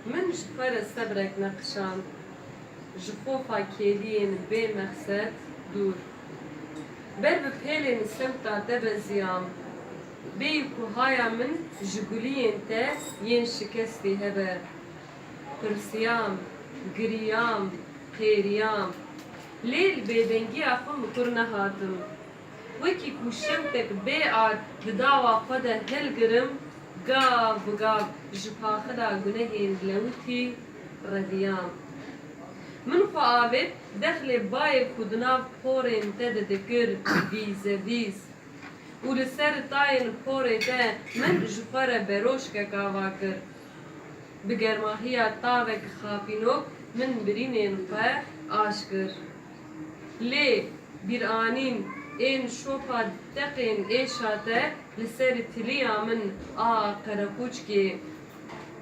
من جفر سبرك نقشان جفوفا كيلين بين مقصد دور بر بپیلین سمتا دبزیام بیکو هایا من جگولین تا ین شکستی هبر پرسیام گریام خیریام لیل بیدنگی آخم کرنه هاتم وکی کوشم تک بی آد دداوا خود هل گرم گاو بگاو جپا خدا گنهین لوتی ردیام من خواهد دخل بای خودنا پورین تد دکر ویز ویز و لسر تاین پوره ده من جفر بروش که کاوا کر بگرماهی تاوک خافینوک من برینین خواه آشکر لی bir anin en şopa deqin eşate لسر تلیا من قرقوچ ki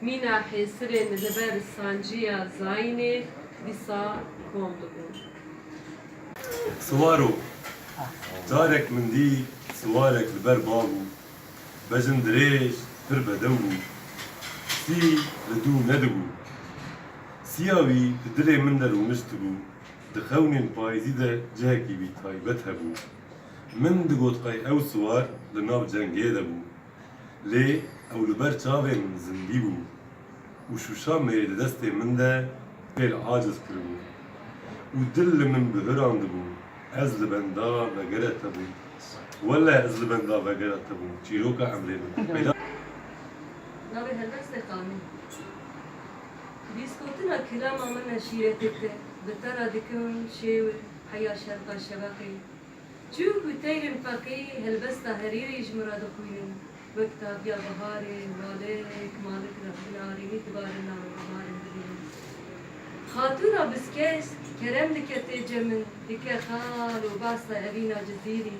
mina hesirin leber sancıya zayne disa kondu. سوارو جارك من دي سوارك البربابو بجن دريش پر بدو سي لدو ندبو سياوي بدلي من دل ومشتبو دخوني البايزي ده جاكي بي تايبتها بو من دقوت قاي او سوار لناب جنگي دبو لي او لبر چاوي من زندي بو وشوشا ميري دستي من ده بيل عاجز كربو ودل من بهران دبو از لبندا وگره تبو ولا از لبندا وگره تبو چیروکا عمري بو نابي هلبس قامي بيسكوتنا كلام من شيرتك بترى دكون شيء حيا شرطة شباقي شو بتايل فقي هلبستا هريري جمرا دخوين وقتا بيا بهاري مالك رب العالمين تبارنا بهاري خاطرة بسكيس كرم دكتي جمن دكا خال وباسا أبينا جزيري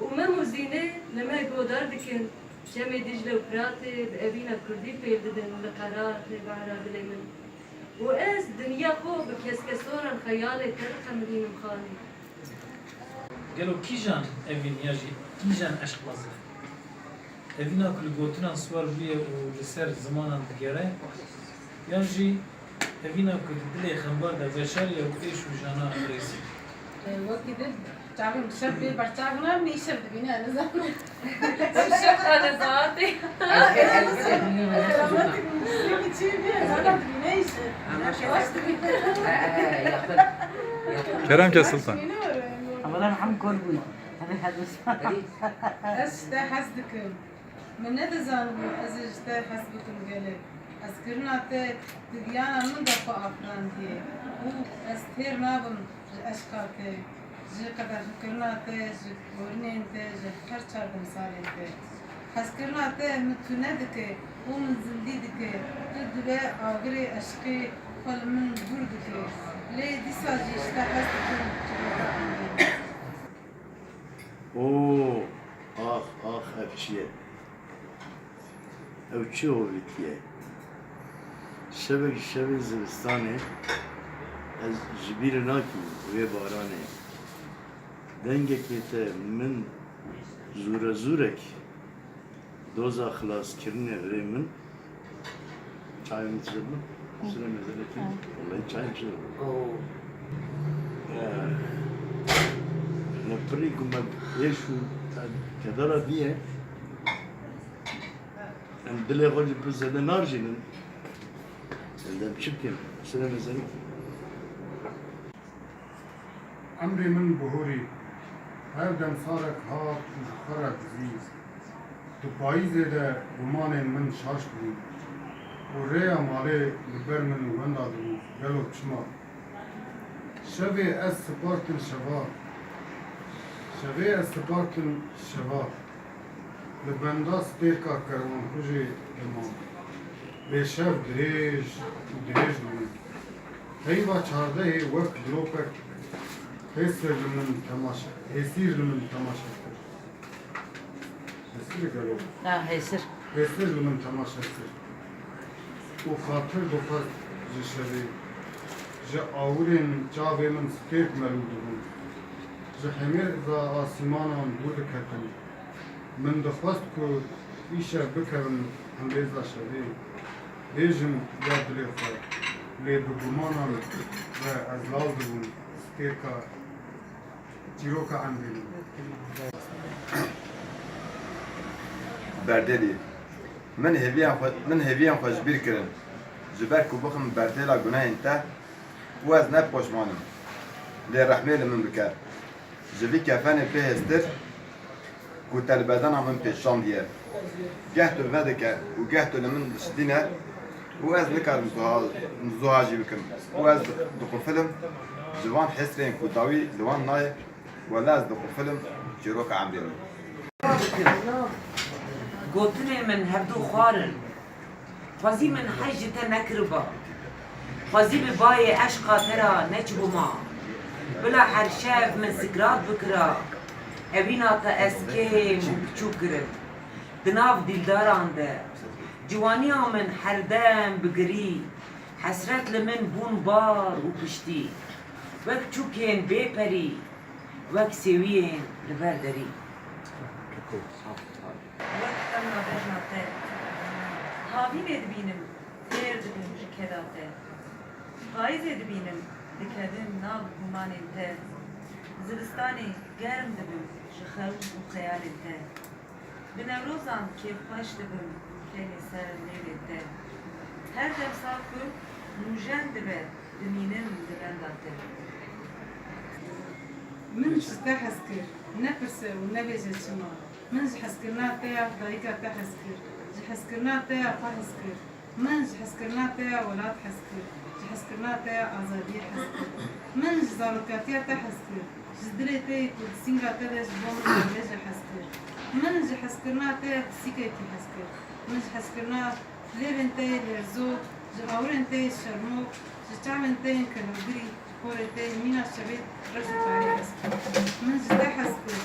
وما مزينة لما يقودار دكن جمع دجلة وفراتي بأبينا كردي فيلدن لقرار بعرا بليمن وإز دنيا خو بكسكسورا خيالي ترقى مدين مخالي قالوا كيجان أبين ياجي كيجان عشق لازم أبينا كل قوتنا صور بيه ولسر زمانا دقيرة ياجي أبينا كل دلي خنبار دا بشاري وإيش وجانا رئيسي وكده تعمل شاب برتاعنا من يشرب بينا نزام الشيخ هذا ذاتي Kerem kes Sultan. أولا عم كوربوي هذا هذا أشتا حسدكم من ندزان أزجتا حسبكم قالك أذكرنا تديانا من دفع أفرانتي وأستهر نابم أشكاكي جي قدر فكرنا جورنين جي هرشار بمسالين حسكرنا متوندك ومن زنديدك تدبي أغري أشقي فل من بردك ليه دي ساجي اشتا حسدكم اوه آخ افشيه او چه هویتیه شبك زمستانه از جبیر ناکی وی بارانه دنگه که من زورک دوزا خلاص کرنه وی من چای میترم سلام ازالتي والله چای میترم نبريكم يشو كدرة بيه أم دلي غولي بس هذا نارجين هذا بشكل سلام عليكم عمري من بهوري هردم صارك هات وخرك زيز تبايزي ده بمان من شاش بي وريا مالي لبر من وهندا دو قالوا بشما شبه أس سبارتن شباب شبه استباکن شباب لبندا ستیکا کروان خوشی امام به شب دریج نمید هی با 14 وقت دروپک هسیر لمن تماشا کرد هسیر گلو هيسر هسیر لمن تماشا کرد و خاطر بخط جه شبه جه آورین جاوه من ستیک ملوده بود جهمير ذا آسمانا بود كتن من دخواست كو إيشا بكرن هم بيزا شبه Bêjim ya dilê xwe lê bi gumanan ve ez lal dibûm stêrka çîroka Emrê min. Berdelî min hêviyan xwe ji bîr kirin ji ber ku bixim berdêla gunehên te û ez ne poşmanim lê rehmê li min bike ji vî kefenê pê hêztir ku te li bedena min pêşandiye geh tu vedike û geh tu li min dişitîne û ez nikarim zuha jî bikim û ez dixufilim ji van hesrên ku dawî li wan nayê wela ez dixufilim çîroka Emrê min. گوتنê min hevdû xwarin xwezî min hez ji te nekiriba xwezî bi bayê eşqa te ra neçibûma bila her şev min sikrat bikira evîna te ez kêm û piçûk kirim di nav dîldaran de ciwaniya min herdem bigirî hesret li min bûn bar û piştî wek çûkên bêperî wek sêwiyên li ber derî وقت أما بجناته هاوی دبینم تیر دبین جکداته غایز دبینم دکدم ناب گمان ته زلستانی گرم دبم جخل و خیال ته بنوروزان که خوش دبم کنی سر لیل ته هر دم ساکو نوجن دبه دمینم دبنداته من جسته حسكر نفسه ونبيجي شما من حسكرنا تاع ضيقة تاع حسكر حسكرنا تاع حسكر من حسكرنا تاع ولاد حسكر حسكرنا تاع آزادية حسكر من زالوكاتيا تاع حسكر جدري تاع كودسينغا تاع جبون جا حسكر من حسكرنا تاع سيكايتي حسكر من حسكرنا ليرن تاع لرزو جاورن تاع شرمو جتعمل تاع كلمبري كوري تاع مينا شبيت رجل تاع حسكر من جدا حسكر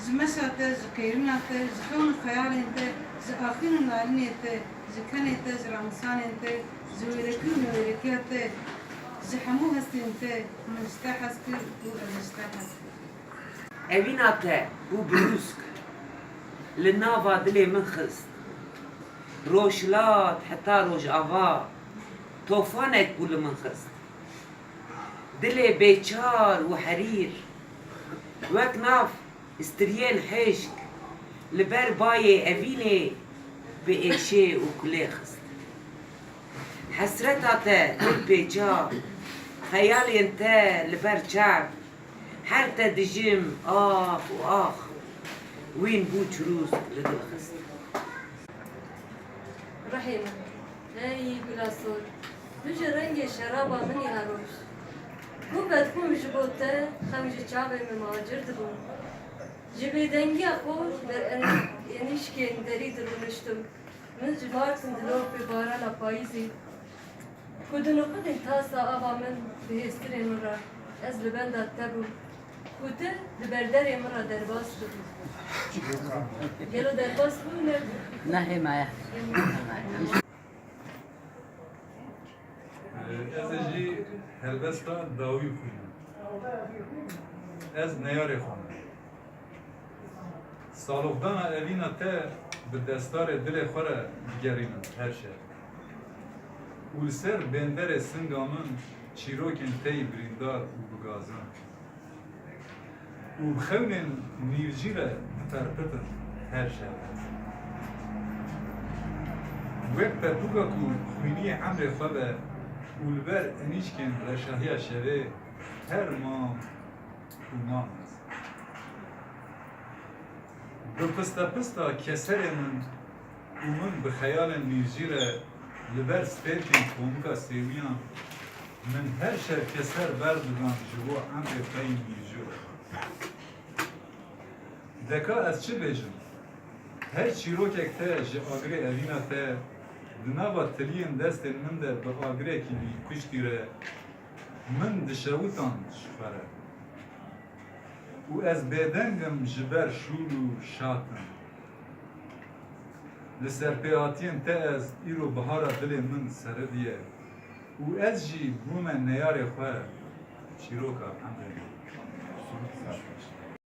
جمشا تاع جكيرنا تاع جكون خيال تاع جاخين العلمي تاع جكاني تاع جرامسان تاع جويركون ويركيا تاع جحمو هستين تاع من جدا حسكر و جدا حسكر evîna te bû birusk li nava dilê min xist roşlat heta rojava tofanek bû li min xist dilê bêçar û herîr wek nav striyên hêşk li ber bayê evînê bi êşê û kulê xist hesreta te dil pêça xeyalên te li ber çav her te dijim ax û ax wîn bû çirûsk li dil xist رحم هاي بلا صور بجي رنگ شرابا مني هروش بو بدكم جبوته خمج چاوه من مهاجر دبون جبه دنگی خوش در انیشکین دری درونشتم من جبارتم دلو به باران پاییزی کدنو قدن تاسا آبا من بهسترین من را از لبندات تبو کده لبردر من را درباس دبون گلو درباس بو نبو نه حمایه Ez jî helbesta dawî xwînim. Ez neyarê xwanim. Salokdana evîna te bi destarê dilê xwe re digerînin her şer. û li ser benderê singa min çîrokên te yê birîndar û bigazin. û bi xewnên nîvcî re diperpitin her şer. Wek pertûka ku xwîniyê Emrê xwe be û li ber enîşkên reşahiya şerê her mam û mam ez. Bi pista keserê min û min bi xeyalên nîvcî re li ber spêkên komika sêwiyan min her şer keser berdigan ji bo Emrê xeyên nîvcî re. Deka ez çi bêjim? Her çîrokek te ji agirê evîna te di nava tiliyên destên min de bi agirekî bî kuştî re min dişewitan jixwere û ez bêdengim ji ber şûr û şatin li ser pêhatiyên te ez îro bihara dilê min seridiye û ez jî bûme neyarê xwe çîroka Emrê.